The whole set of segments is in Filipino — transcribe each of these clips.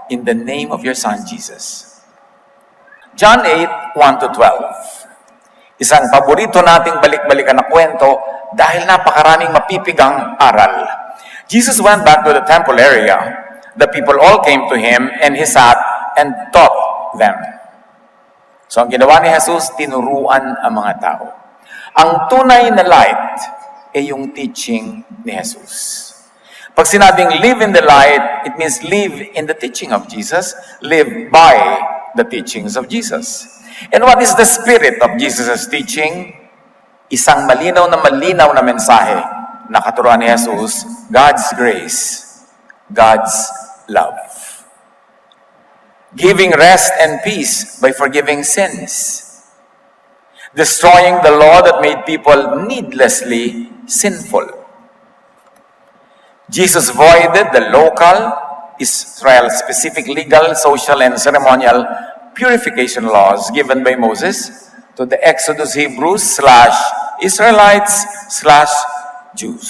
in the name of your Son, Jesus. John 8, 1-12. Isang paborito nating balik-balikan na kwento dahil napakaraming mapipigang aral. Jesus went back to the temple area. The people all came to him and he sat and taught them. So ang ginawa ni Jesus, tinuruan ang mga tao. Ang tunay na light ay yung teaching ni Jesus. Pag sinabing live in the light, it means live in the teaching of Jesus, live by the teachings of Jesus. And what is the spirit of Jesus' teaching? Isang malinaw na mensahe na katuruan ni Jesus, God's grace, God's love. Giving rest and peace by forgiving sins. Destroying the law that made people needlessly sinful. Jesus voided the local, Israel-specific legal, social, and ceremonial purification laws given by Moses to the Exodus Hebrews/Israelites/Jews.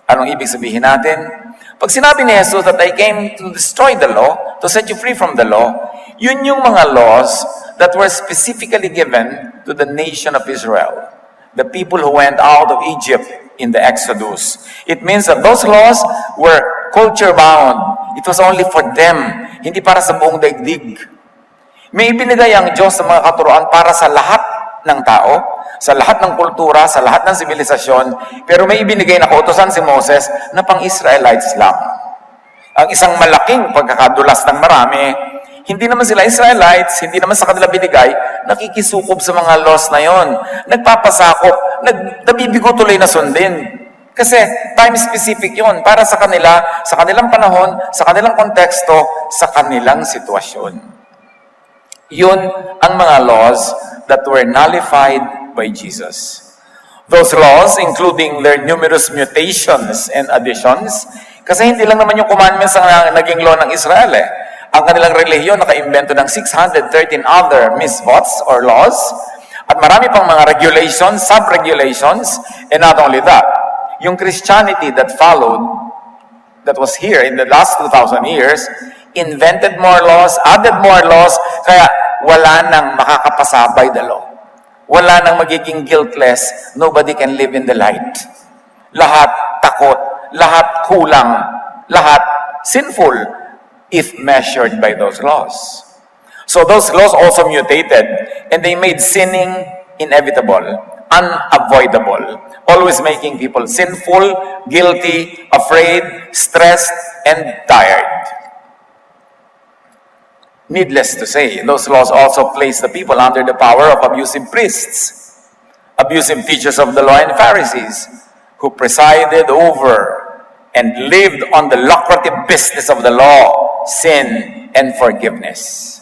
Anong ibig sabihin natin? Pag sinabi ni Jesus that I came to destroy the law, to set you free from the law, yun yung mga laws that were specifically given to the nation of Israel. The people who went out of Egypt in the Exodus. It means that those laws were culture-bound. It was only for them, hindi para sa buong daigdig. May ibinigay ang Diyos sa mga katuruan para sa lahat ng tao, sa lahat ng kultura, sa lahat ng sibilisasyon, pero may ibinigay na kautusan si Moses na pang-Israelites lang. Ang isang malaking pagkakadulas ng marami, hindi naman sila Israelites, hindi naman sa kanila binigay, nakikisukob sa mga laws na yon, nagpapasakop, nabibigo tuloy na sundin. Kasi time specific yon para sa kanila, sa kanilang panahon, sa kanilang konteksto, sa kanilang sitwasyon. Yun ang mga laws that were nullified by Jesus. Those laws, including their numerous mutations and additions, kasi hindi lang naman yung commandments ang naging law ng Israel eh. Ang kanilang relihiyon nakaimbento ng 613 other mitzvots or laws, at marami pang mga regulations, sub-regulations, and not only that, yung Christianity that followed, that was here in the last 2,000 years, invented more laws, added more laws, kaya wala nang makakapasabay the law. Wala nang magiging guiltless, nobody can live in the light. Lahat takot, lahat kulang, lahat sinful, if measured by those laws. So those laws also mutated, and they made sinning inevitable, unavoidable, always making people sinful, guilty, afraid, stressed, and tired. Needless to say, those laws also placed the people under the power of abusive priests, abusive teachers of the law and Pharisees, who presided over and lived on the lucrative business of the law, sin, and forgiveness.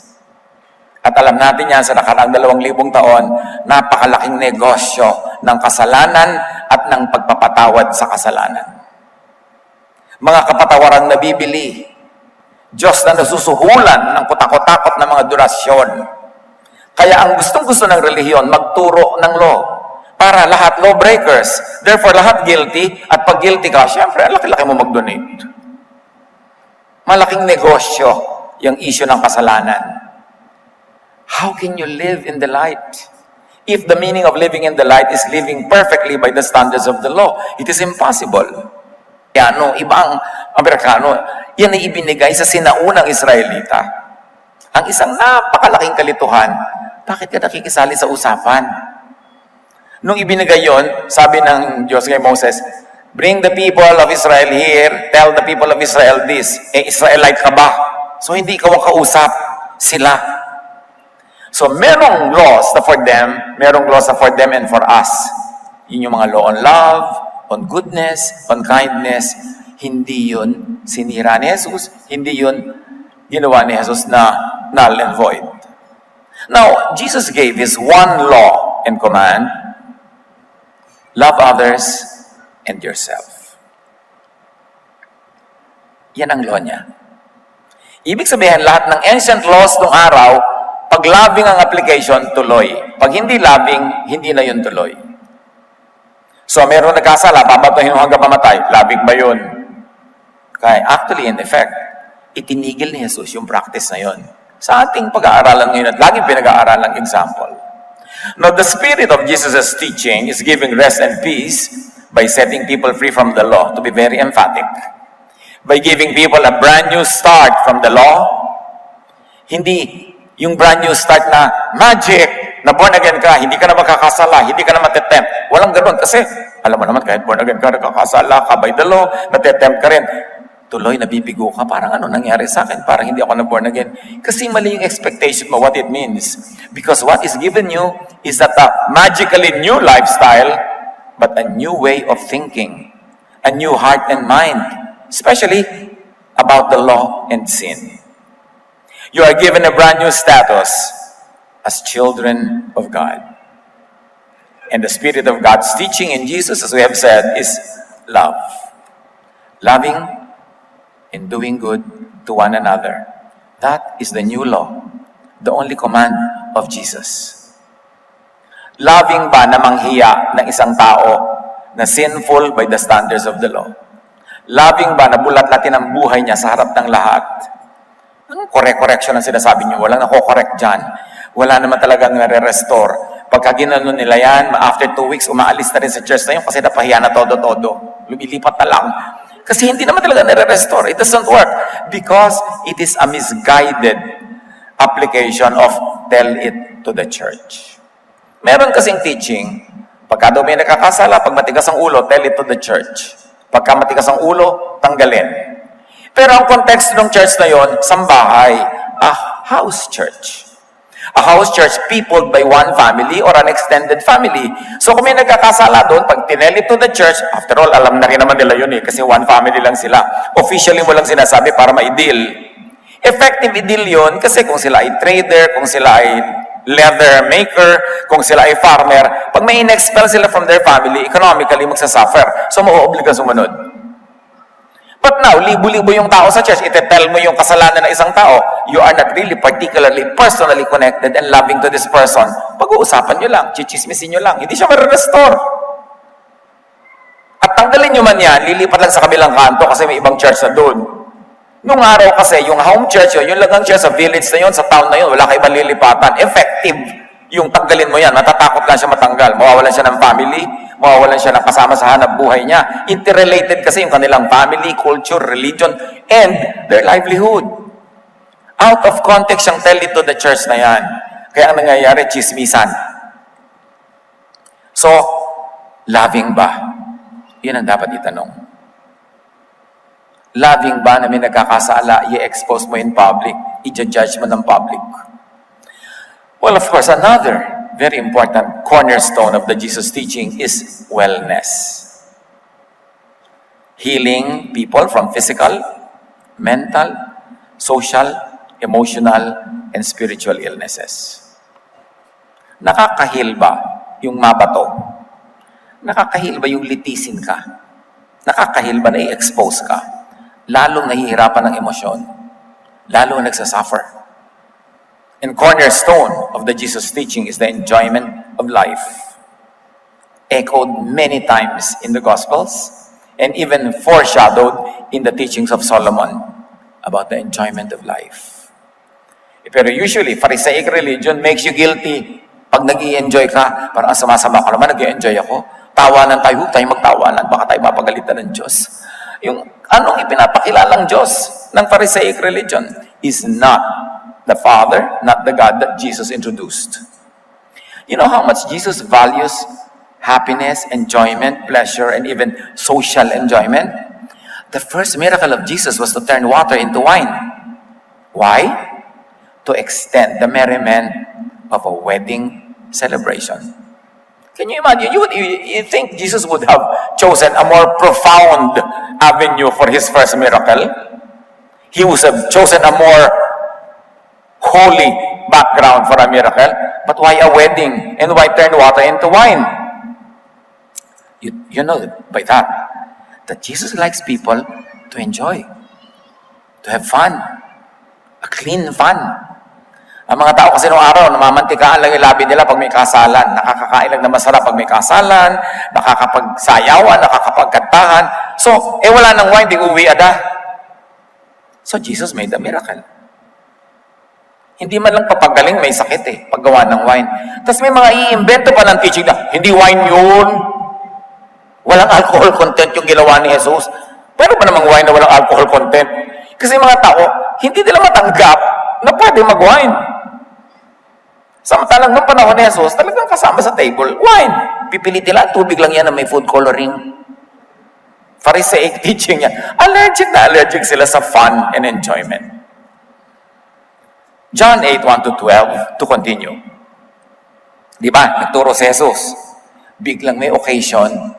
At alam natin yan sa nakaraang 2,000 taon, napakalaking negosyo ng kasalanan at ng pagpapatawad sa kasalanan. Mga kapatawarang nabibili, Diyos na nasusuhulan ng kutakot-takot na mga durasyon. Kaya ang gustong-gusto ng relihiyon, magturo ng law. Para lahat lawbreakers, therefore lahat guilty, at pag guilty ka, syempre, laki-laki mo mag-donate. Malaking negosyo yung issue ng kasalanan. How can you live in the light? If the meaning of living in the light is living perfectly by the standards of the law, it is impossible. Iba ang Amerikano, yan ay ibinigay sa sinaunang Israelita. Ang isang napakalaking kalituhan, bakit ka nakikisali sa usapan? Nung ibinigay yon, sabi ng Diyos kay Moses, bring the people of Israel here, tell the people of Israel this. Israelite ka ba? So hindi ikaw ang kausap, sila. So merong laws na for them, merong laws na for them and for us. Yun yung mga law on love, on goodness, on kindness. Hindi yun sinira ni Jesus, hindi yun ginawa ni Jesus na null and void. Now, Jesus gave His one law and command, love others and yourself. Yan ang law niya. Ibig sabihin, lahat ng ancient laws ng araw, pag loving ang application, tuloy. Pag hindi loving, hindi na yun tuloy. So, meron nagkasala, babatuhin mo hanggang mamatay. Loving ba yun? Okay. Actually, in effect, itinigil ni Jesus yung practice na yon. Sa ating pag-aaralan ngayon at laging pinag-aaralang example. Now, the spirit of Jesus' teaching is giving rest and peace by setting people free from the law, to be very emphatic. By giving people a brand new start from the law, hindi yung brand new start na magic, na born again ka, hindi ka na makakasala, hindi ka na matetempt. Walang ganoon kasi, alam mo naman, kahit born again ka, nakakasala ka by the law, natetempt ka rin. Tuloy, nabibigo ka, parang ano nangyari sa akin, parang hindi ako na born again. Kasi mali yung expectation mo, what it means. Because what is given you is not a magically new lifestyle, but a new way of thinking, a new heart and mind, especially about the law and sin. You are given a brand new status as children of God. And the Spirit of God's teaching in Jesus, as we have said, is love. Loving and doing good to one another. That is the new law, the only command of Jesus. Loving ba na manghiya ng isang tao na sinful by the standards of the law? Loving ba na bulat-latin ang buhay niya sa harap ng lahat? Anong correction ang sinasabi niyo? Walang nako-correct dyan. Wala naman talagang nare-restore. Pagka ginano nila yan, after 2 weeks, umaalis na rin sa church na yun kasi napahiya na todo-todo. Lumilipat na lang. Kasi hindi naman talaga nare-restore. It doesn't work. Because it is a misguided application of tell it to the church. Meron kasing teaching, pagka daw may nakakasala, pag matigas ang ulo, tell it to the church. Pagka matigas ang ulo, tanggalin. Pero ang context ng church na yon, sambahay, a house church. A house church peopled by one family or an extended family. So kung may nagkakasala doon, pag tinelli to the church, after all, alam na rin naman nila yun kasi one family lang sila. Officially mo lang sinasabi para ma-deal. Effective i-deal yun kasi kung sila ay trader, kung sila ay leather maker, kung sila ay farmer, pag may in-expel sila from their family, economically magsasuffer. So mauobliga sumunod. But now, libo-libo yung tao sa church, itetel mo yung kasalanan ng isang tao, you are not really particularly personally connected and loving to this person. Pag-uusapan nyo lang, chichismisin nyo lang, hindi siya ma-restore. At tanggalin nyo man yan, lilipat lang sa kabilang kanto kasi may ibang church na doon. Nung araw kasi, yung home church yun lang ang church sa village na yun, sa town na yun, wala kayo malilipatan. Effective yung tanggalin mo yan, matatakot lang siya matanggal. Mawawalan siya ng family, mawawalan siya ng kasama sa hanap buhay niya. Interrelated kasi yung kanilang family, culture, religion, and their livelihood. Out of context yung tell it to the church na yan. Kaya ang nangyayari, chismisan. So, loving ba? Yun ang dapat itanong. Loving ba na may nagkakasala, i-expose mo in public, i-judge mo ng public? Well, of course, another very important cornerstone of the Jesus teaching is wellness. Healing people from physical, mental, social, emotional, and spiritual illnesses. Nakakahil ba yung mabato? Nakakahil ba yung litisin ka? Nakakahil ba na i-expose ka? Lalong nahihirapan ng emosyon. Lalong nagsasuffer. And cornerstone of the Jesus teaching is the enjoyment of life. Echoed many times in the Gospels and even foreshadowed in the teachings of Solomon about the enjoyment of life. Pero usually, Pharisaic religion makes you guilty. Pag nag-i-enjoy ka, parang sama-sama ka naman, nag-i-enjoy ako. Tawanan tayo, huwag tayo magtawanan, baka tayo mapagalitan ng Diyos. Yung anong ipinapakilalang Diyos ng Pharisaic religion is not the Father, not the God that Jesus introduced. You know how much Jesus values happiness, enjoyment, pleasure, and even social enjoyment? The first miracle of Jesus was to turn water into wine. Why? To extend the merriment of a wedding celebration. Can you imagine? You think Jesus would have chosen a more profound avenue for his first miracle? He would have chosen a more holy background for a miracle. But why a wedding? And why turn water into wine? You know by that Jesus likes people to enjoy, to have fun, a clean fun. Ang mga tao kasi noong araw, namamantikaan lang yung labi nila pag may kasalan. Nakakakain lang na masarap pag may kasalan, nakakapagsayawan, nakakapagkantahan. So, wala nang wine, di uwi ada. So Jesus made a miracle. Hindi man lang papagaling, may sakit paggawa ng wine. Tapos may mga i-invento pa ng teaching na, hindi wine yun. Walang alcohol content yung ginawa ni Jesus. Pero ba namang wine na walang alcohol content? Kasi mga tao, hindi nila matanggap na pwede mag-wine. Samantalang nung panahon ni Jesus, talagang kasama sa table, wine. Pipilit nila, tubig lang yan na may food coloring. Pharisaic teaching yan. Allergic sila sa fun and enjoyment. John 8:1-12, to continue. Di ba? Nagturo si Jesus. Biglang may occasion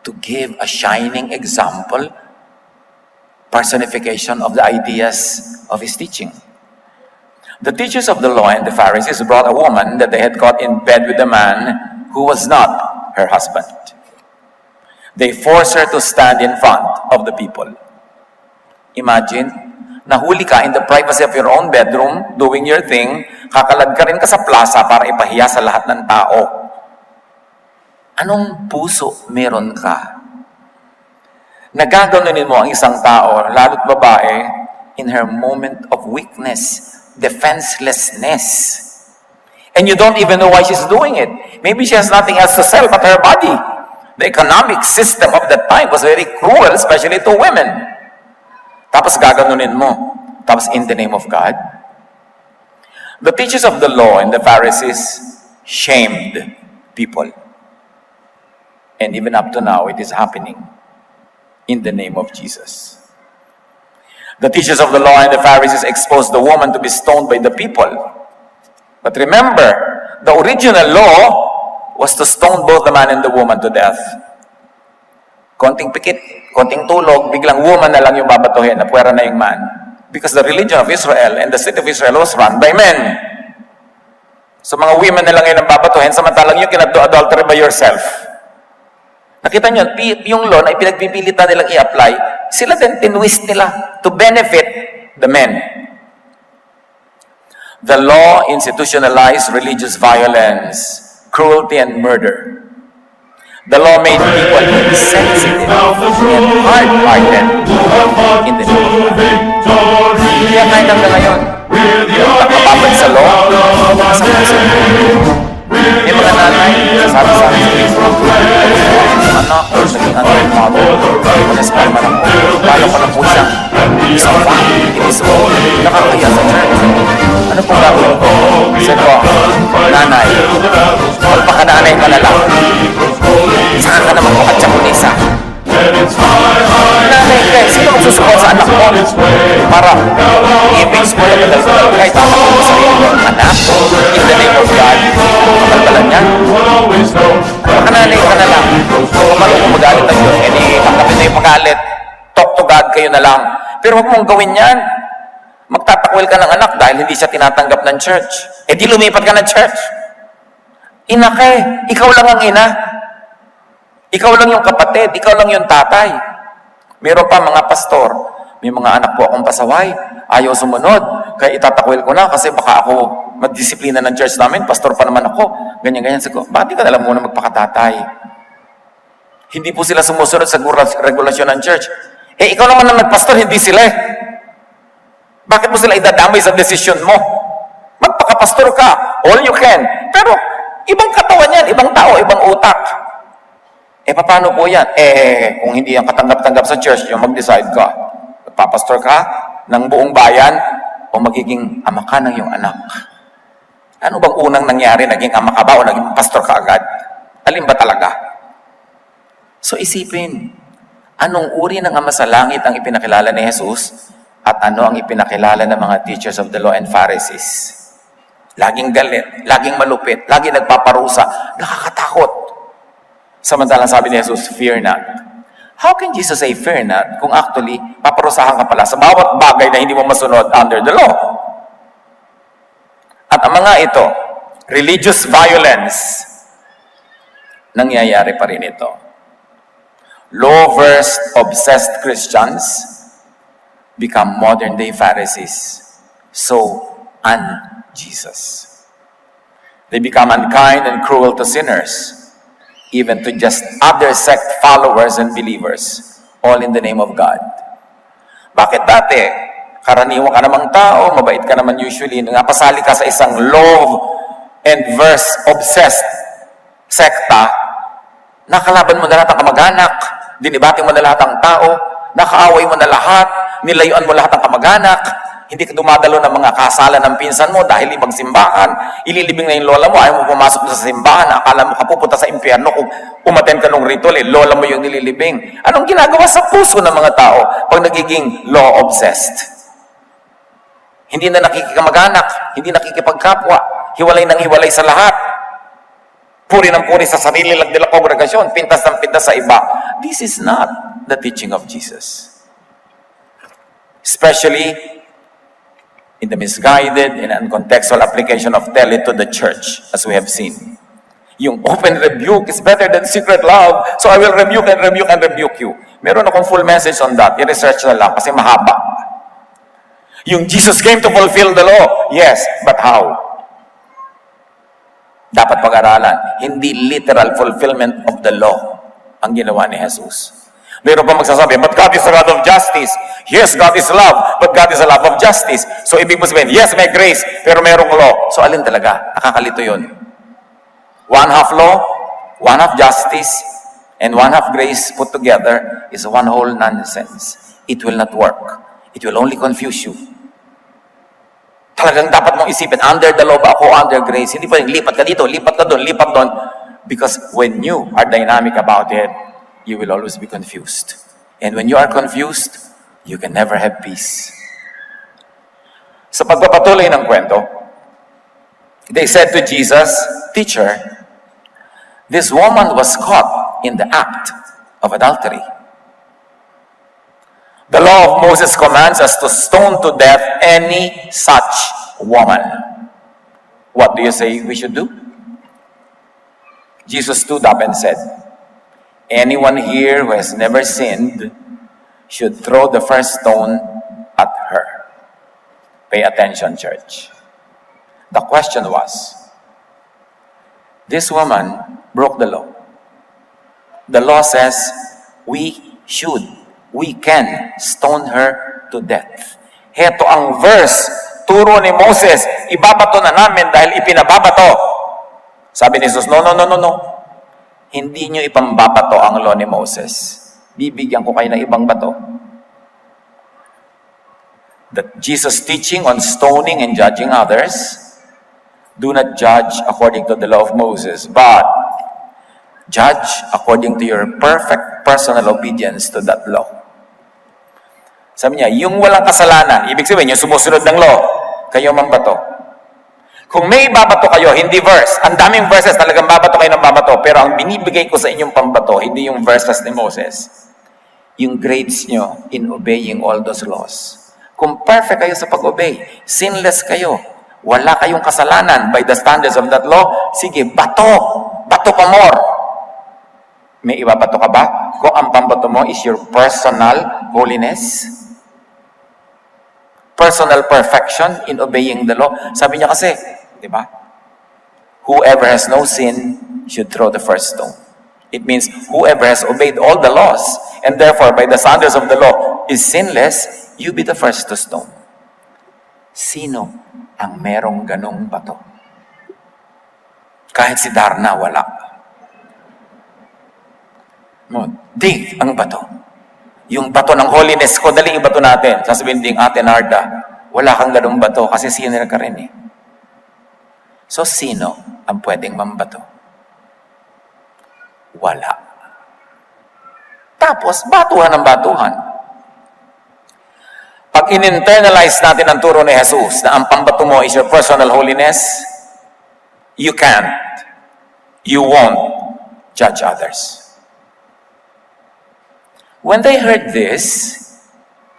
to give a shining example, personification of the ideas of his teaching. The teachers of the law and the Pharisees brought a woman that they had caught in bed with a man who was not her husband. They forced her to stand in front of the people. Imagine, nahuli ka in the privacy of your own bedroom, doing your thing, kakalagkarin ka sa plaza para ipahiya sa lahat ng tao. Anong puso meron ka? Nagaganunin mo ang isang tao, lalo't babae, in her moment of weakness, defenselessness. And you don't even know why she's doing it. Maybe she has nothing else to sell but her body. The economic system of that time was very cruel, especially to women. Tapos gaganunin mo. Tapos in the name of God. The teachers of the law and the Pharisees shamed people. And even up to now, it is happening in the name of Jesus. The teachers of the law and the Pharisees exposed the woman to be stoned by the people. But remember, the original law was to stone both the man and the woman to death. Konting pikit, konting tulog, biglang woman na lang yung babatuhin, na puwera na yung man. Because the religion of Israel and the state of Israel was run by men. So mga women na lang yun ang babatuhin, samantalang yung kinado-adultery by yourself. Nakita nyo, yung law na ipinagpipilitan nilang i-apply, sila din tinwist nila to benefit the men. The law institutionalized religious violence, cruelty, and murder. The law made people insensitive and hard-hearted in the name of God. Kaya kahit hanggang ngayon, yung nakapapad sa law, nakasama sa may mga nanay, sabi sa akin sa Facebook, anak, naging anti-mother, honest-man man ako, lalo ko na po siya, isang family, inismo, nakakaya sa church. Ano pong gagawin ko? Sabi ko, nanay, magpakananay ka na lang. Saka ka naman makatsa ko nisa. Nanay ka, sino ang susuko sa anak mo? Para i-fix mo na talaga. Kahit ako mo sa iyo, anak, in the name of God, kakalbalan niya. Magpakananay ka na lang. Kung marunong magalit ang Diyos, tanggapin na yung magalit. Talk to God kayo na lang. Pero huwag mong gawin yan. Magtatakwil ka ng anak dahil hindi siya tinatanggap ng church. Eh di lumipat ka ng church. Ina ka ikaw lang ang ina. Ikaw lang yung kapatid, ikaw lang yung tatay. Meron pa mga pastor, may mga anak po akong pasaway, ayaw sumunod, kaya itatakwil ko na kasi baka ako magdisiplina ng church namin, pastor pa naman ako, ganyan-ganyan. Sabi ko, bakit ka na lang muna magpakatatay? Hindi po sila sumusunod sa regulasyon ng church. Eh ikaw naman ang nagpastor, hindi sila Bakit mo sila idadamay sa desisyon mo? Magpakapastor ka, all you can. Pero ibang katawan yan, ibang tao, ibang utak. Paano po yan? Kung hindi yan katanggap-tanggap sa church, yung mag-decide ka, papastor ka ng buong bayan o magiging ama ka ng iyong anak. Ano bang unang nangyari? Naging ama ka ba o naging pastor ka agad? Alin ba talaga? So isipin, anong uri ng ama sa langit ang ipinakilala ni Jesus at ano ang ipinakilala ng mga teachers of the law and Pharisees? Laging galit, laging malupit, laging nagpaparusa, nakakatakot. Samantalang sabi ni Jesus, fear not. How can Jesus say fear not kung actually paparusahan ka pala sa bawat bagay na hindi mo masunod under the law? At ang mga ito, religious violence, nangyayari pa rin ito. Law-versed, obsessed Christians become modern-day Pharisees. So, un-Jesus. They become unkind and cruel to sinners, even to just other sect followers and believers, all in the name of God. Bakit dati? Karaniwan ka namang tao, mabait ka naman usually, napasali ka sa isang law and verse obsessed sekta, nakalaban mo na lahat ng kamag-anak, dinibati mo na lahat ng tao, nakaaway mo na lahat, nilayuan mo lahat ng kamag-anak, hindi ka dumadalo ng mga kasalan ng pinsan mo dahil ibang simbahan, ililibing na yung lola mo, ayaw mo pumasok sa simbahan, akala mo kapupunta sa impyerno kung umaten ka ng ritual, lola mo yung nililibing. Anong ginagawa sa puso ng mga tao pag nagiging law-obsessed? Hindi na nakikikamag-anak, hindi nakikipagkapwa, hiwalay ng hiwalay sa lahat. Puri ng puri sa sarili lang nila kongregasyon, pintas ng pintas sa iba. This is not the teaching of Jesus. Especially in the misguided and uncontextual application of tell it to the church, as we have seen. Yung open rebuke is better than secret love, so I will rebuke and rebuke and rebuke you. Meron akong full message on that. I-research na lang kasi mahaba. Yung Jesus came to fulfill the law. Yes, but how? Dapat pag-aralan. Hindi literal fulfillment of the law ang ginawa ni Jesus. Meron pa magsasabi, but God is a God of justice. Yes, God is love, but God is a love of justice. So, ibig mo sabihin, yes, may grace, pero merong law. So, alin talaga? Nakakalito yun. One half law, one half justice, and one half grace put together is one whole nonsense. It will not work. It will only confuse you. Talagang dapat mong isipin, under the law ba ako, under grace? Hindi pa rin, lipat ka dito, lipat ka doon, lipat doon. Because when you are dynamic about it, you will always be confused. And when you are confused, you can never have peace. Sa pagpapatuloy ng kwento, they said to Jesus, Teacher, this woman was caught in the act of adultery. The law of Moses commands us to stone to death any such woman. What do you say we should do? Jesus stood up and said, anyone here who has never sinned should throw the first stone at her. Pay attention, church. The question was, this woman broke the law. The law says we can stone her to death. Heto ang verse, turo ni Moses, ibabato na namin dahil ipinababato. Sabi ni Jesus, no. Hindi nyo ipambabato ang law ni Moses. Bibigyan ko kayo ng ibang bato. That Jesus' teaching on stoning and judging others, do not judge according to the law of Moses, but judge according to your perfect personal obedience to that law. Sabi niya, yung walang kasalanan, ibig sabihin, yung sumusunod ng law, kayo mambato. Kung may babato kayo, hindi verse. Ang daming verses, talagang babato kayo ng babato. Pero ang binibigay ko sa inyong pambato, hindi yung verses ni Moses. Yung grades nyo in obeying all those laws. Kung perfect kayo sa pag-obey, sinless kayo, wala kayong kasalanan by the standards of that law, sige, bato. Bato pa more. May ibabato ka ba? Kung ang pambato mo is your personal holiness, personal perfection in obeying the law. Sabi niya kasi, di ba? Whoever has no sin should throw the first stone. It means whoever has obeyed all the laws and therefore by the standards of the law is sinless, you be the first to stone. Sino ang merong ganong bato? Kahit si Darna, wala. Dig ang bato. Yung bato ng holiness ko, dali ibato natin. Sasabihin ding, Ate Narda, wala kang ganong bato kasi sinner ka rin eh. So, sino ang pwedeng mambato? Wala. Tapos, batuhan ng batuhan. Pag in-internalize natin ang turo ni Jesus na ang pambato mo is your personal holiness, you can't, you won't judge others. When they heard this,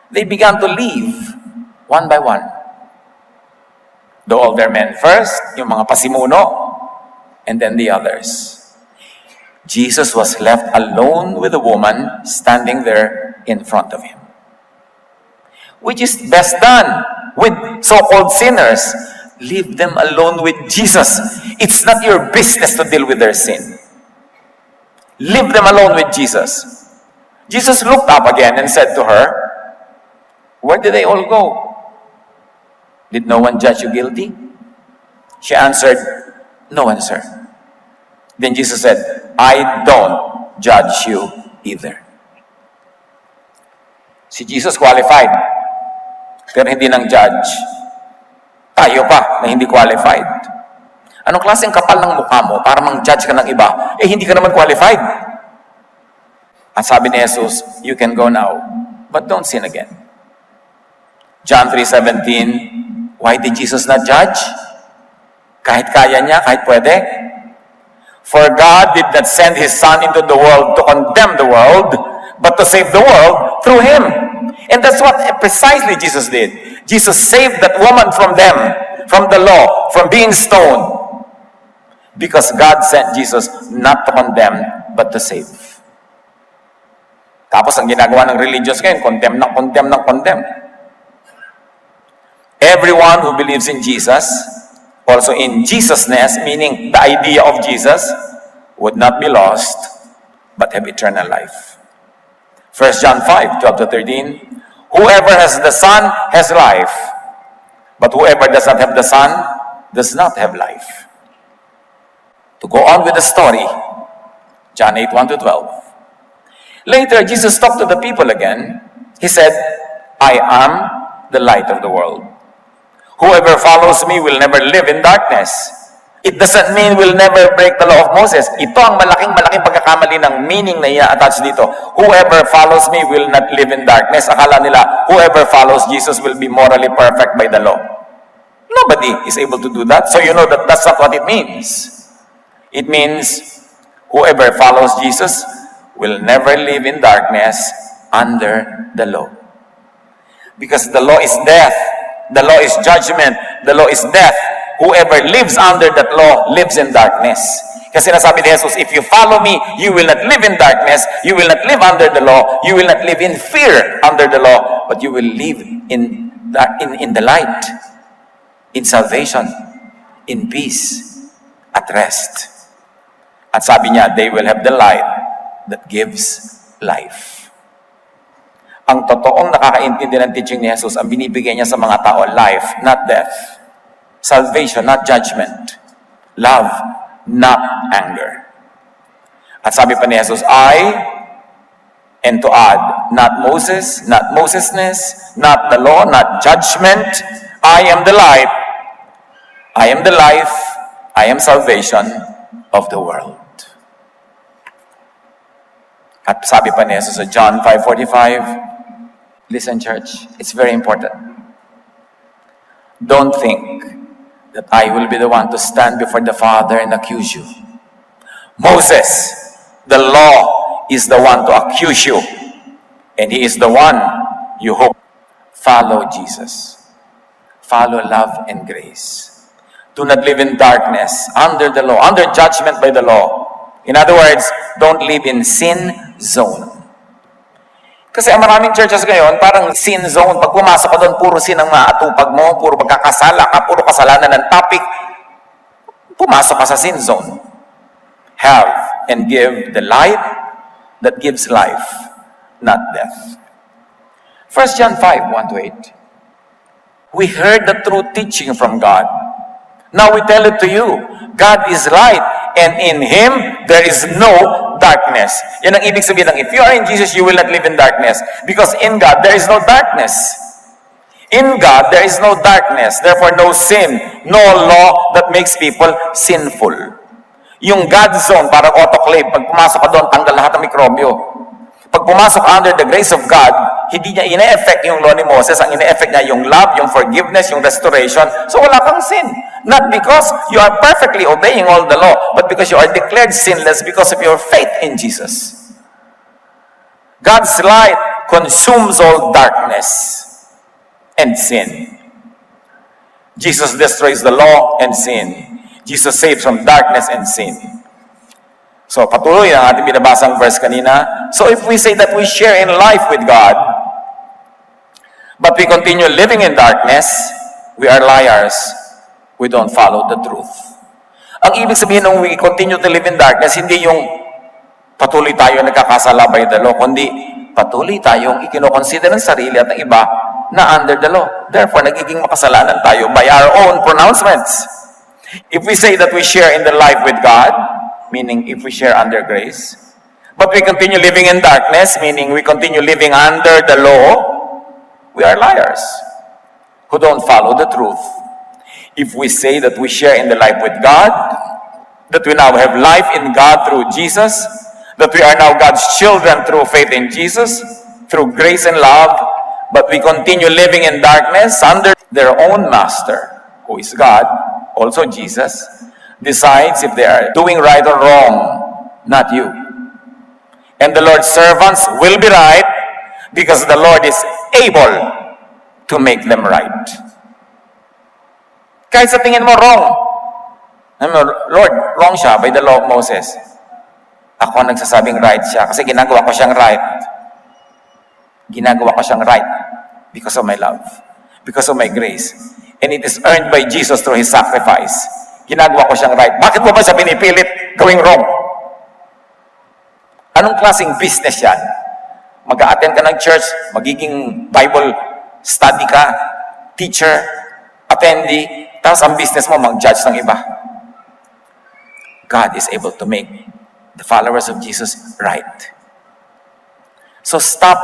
they began to leave one by one. The older men first, yung mga pasimuno, and then the others. Jesus was left alone with the woman standing there in front of him. Which is best done with so-called sinners. Leave them alone with Jesus. It's not your business to deal with their sin. Leave them alone with Jesus. Jesus looked up again and said to her, Where did they all go? Did no one judge you guilty? She answered, no one, sir. Then Jesus said, I don't judge you either. Si Jesus qualified, pero hindi nang judge. Tayo pa na hindi qualified. Anong klaseng kapal ng mukha mo para mang-judge ka ng iba? Hindi ka naman qualified. At sabi ni Jesus, you can go now, but don't sin again. John 3:17, why did Jesus not judge? Kahit kaya niya, kahit pwede. For God did not send His Son into the world to condemn the world, but to save the world through Him. And that's what precisely Jesus did. Jesus saved that woman from them, from the law, from being stoned. Because God sent Jesus not to condemn, but to save. Tapos ang ginagawa ng religious ngayon, condemn ng condemn ng condemn. Everyone who believes in Jesus, also in Jesusness, meaning the idea of Jesus, would not be lost, but have eternal life. 1 John 5:12-13, whoever has the Son has life, but whoever does not have the Son does not have life. To go on with the story, John 8:1-12. Later, Jesus talked to the people again. He said, I am the light of the world. Whoever follows me will never live in darkness. It doesn't mean we'll never break the law of Moses. Ito ang malaking pagkakamali ng meaning na i-attach dito. Whoever follows me will not live in darkness. Akala nila, whoever follows Jesus will be morally perfect by the law. Nobody is able to do that. So you know that that's not what it means. It means whoever follows Jesus will never live in darkness under the law. Because the law is death. The law is judgment. The law is death. Whoever lives under that law lives in darkness. Kasi nasabi ni Jesus, if you follow me, you will not live in darkness, you will not live under the law, you will not live in fear under the law, but you will live in the light, in salvation, in peace, at rest. At sabi niya, they will have the light that gives life. Ang totoong nakakaintindi ng teaching ni Jesus, ang binibigay niya sa mga tao, life, not death. Salvation, not judgment. Love, not anger. At sabi pa ni Jesus, and to add, not Moses, not Mosesness, not the law, not judgment. I am the light. I am the life. I am salvation of the world. At sabi pa ni Jesus sa John 5:45, listen church, it's very important. Don't think that I will be the one to stand before the Father and accuse you. Moses, the law, is the one to accuse you. And he is the one you hope. Follow Jesus. Follow love and grace. Do not live in darkness, under the law, under judgment by the law. In other words, don't live in sin zone. Kasi ang maraming churches ngayon, parang sin zone. Pag pumasok ka doon, puro sin ang maatupag mo, puro pagkakasala ka, puro kasalanan ng topic. Pumasok ka sa sin zone. Have and give the light that gives life, not death. 1 John 5:1-8. We heard the true teaching from God. Now we tell it to you. God is light, and in Him there is no darkness. Yan ang ibig sabihin ng if you are in Jesus, you will not live in darkness. Because in God, there is no darkness. In God, there is no darkness. Therefore, no sin, no law that makes people sinful. Yung God zone, parang autoclave. Pag pumasok ka doon, tanggal lahat ng mikrobyo. Pag pumasok under the grace of God, hindi niya ine-effect yung law ni Moses. Ang ine-effect niya yung love, yung forgiveness, yung restoration. So wala kang sin. Not because you are perfectly obeying all the law, but because you are declared sinless because of your faith in Jesus. God's light consumes all darkness and sin. Jesus destroys the law and sin. Jesus saves from darkness and sin. So, patuloy ang ating binabasang verse kanina. So, if we say that we share in life with God, but we continue living in darkness, we are liars. We don't follow the truth. Ang ibig sabihin ng we continue to live in darkness, hindi yung patuloy tayo nagkakasala by the law, kundi patuloy tayong ikinoconsider ng sarili at ng iba na under the law. Therefore, nagiging makasalanan tayo by our own pronouncements. If we say that we share in the life with God, meaning if we share under grace, but we continue living in darkness, meaning we continue living under the law, we are liars who don't follow the truth. If we say that we share in the life with God, that we now have life in God through Jesus, that we are now God's children through faith in Jesus, through grace and love, but we continue living in darkness under their own master, who is God, also Jesus, decides if they are doing right or wrong, not you. And the Lord's servants will be right because the Lord is able to make them right. Kahit sa tingin mo wrong, Lord, wrong siya by the law of Moses. Ako ang nagsasabing right siya kasi ginagawa ko siyang right. Ginagawa ko siyang right because of my love, because of my grace. And it is earned by Jesus through His sacrifice. Ginagawa ko siyang right. Bakit mo ba siya pinipilit gawing wrong? Anong klaseng business yan? Mag-a-attend ka ng church, magiging Bible study ka, teacher, attendee, tapos ang business mo mag-judge ng iba. God is able to make the followers of Jesus right. So stop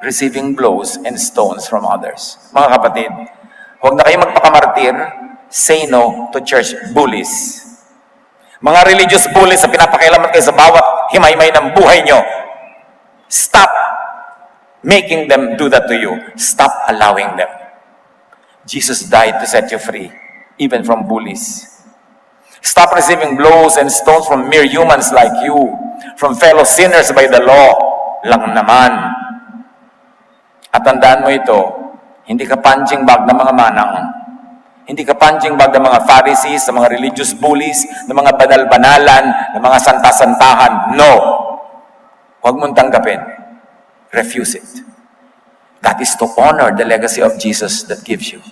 receiving blows and stones from others. Mga kapatid, huwag na kayo magpakamartir, say no to church bullies. Mga religious bullies na pinapakailaman kayo sa bawat himay-may ng buhay nyo. Stop making them do that to you. Stop allowing them. Jesus died to set you free, even from bullies. Stop receiving blows and stones from mere humans like you, from fellow sinners by the law lang naman. At tandaan mo ito, hindi ka punching bag ng mga manang, hindi ka punching bag ng mga Pharisees, ng mga religious bullies, ng mga banal-banalan, ng mga santa-santahan. No! Huwag mong tanggapin. Refuse it. That is to honor the legacy of Jesus that gives you.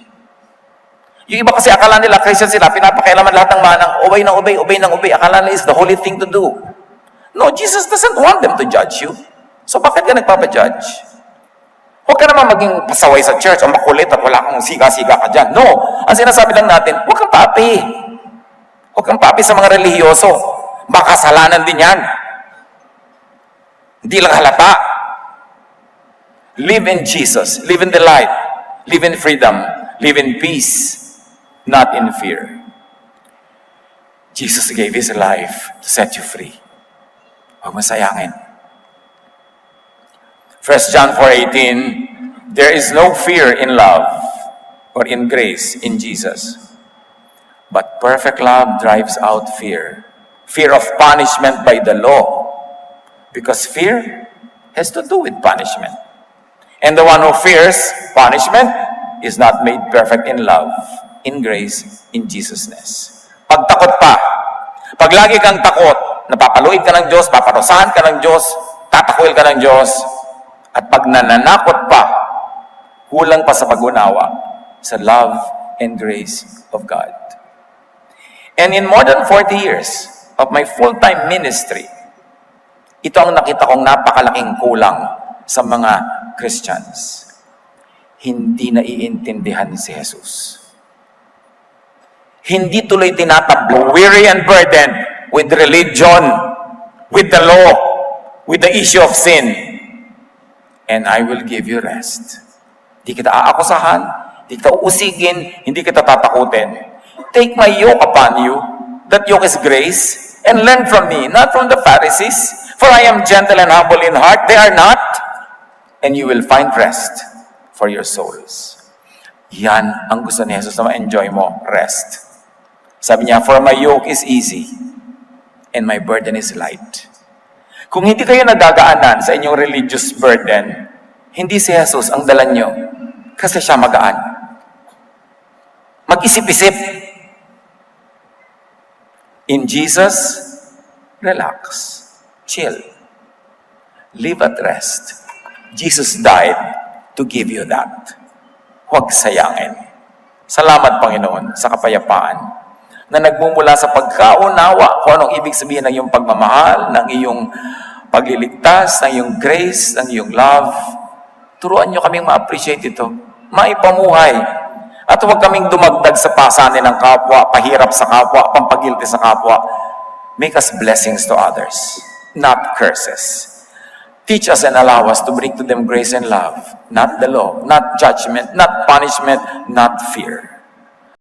Yung iba kasi akala nila, Christian sila, pinapakailaman lahat ng manang, obey ng obey, obey ng obey. Akala nila is the holy thing to do. No, Jesus doesn't want them to judge you. So bakit ka nagpapajudge? Huwag ka naman maging pasaway sa church o makulit at wala kang siga-siga ka dyan. No, ang sinasabi lang natin, huwag kang papi. Huwag kang papi sa mga relihiyoso. Makasalanan din yan. Hindi lang halata. Live in Jesus. Live in the light. Live in freedom. Live in peace. Not in fear. Jesus gave His life to set you free. Huwag mo sayangin. 1 John 4:18, there is no fear in love or in grace in Jesus. But perfect love drives out fear. Fear of punishment by the law. Because fear has to do with punishment. And the one who fears punishment is not made perfect in love, in grace, in Jesusness. Pag takot pa, pag lagi kang takot, napapaluin ka ng Diyos, paparusahan ka ng Diyos, tatakwil ka ng Diyos, at pag nananakot pa, kulang pa sa pag-unawa sa love and grace of God. And in more than 40 years of my full-time ministry, ito ang nakita kong napakalaking kulang sa mga Christians. Hindi naiintindihan si Jesus. Hindi tuloy tinatablo, weary and burdened with religion, with the law, with the issue of sin. And I will give you rest. Hindi kita aakusahan, hindi kita uusigin, hindi kita tatakutin. Take my yoke upon you, that yoke is grace, and learn from me, not from the Pharisees, for I am gentle and humble in heart, they are not, and you will find rest for your souls. Yan ang gusto ni Jesus na ma-enjoy mo, rest. Sabi niya, for my yoke is easy, and my burden is light. Kung hindi kayo nagagaanan sa inyong religious burden, hindi si Jesus ang dala nyo, kasi siya magaan. Mag-isip-isip. In Jesus, relax, chill, live at rest. Jesus died to give you that. Huwag sayangin. Salamat, Panginoon, sa kapayapaan na nagmumula sa pagkaunawa kung anong ibig sabihin ng iyong pagmamahal, ng iyong pagliligtas, ng iyong grace, ng iyong love. Turuan niyo kaming ma-appreciate ito. maipamuhay. At huwag kaming dumagdag sa pasanin ng kapwa, pahirap sa kapwa, pampagilty sa kapwa. Make us blessings to others, not curses. Teach us and allow us to bring to them grace and love, not the law, not judgment, not punishment, not fear.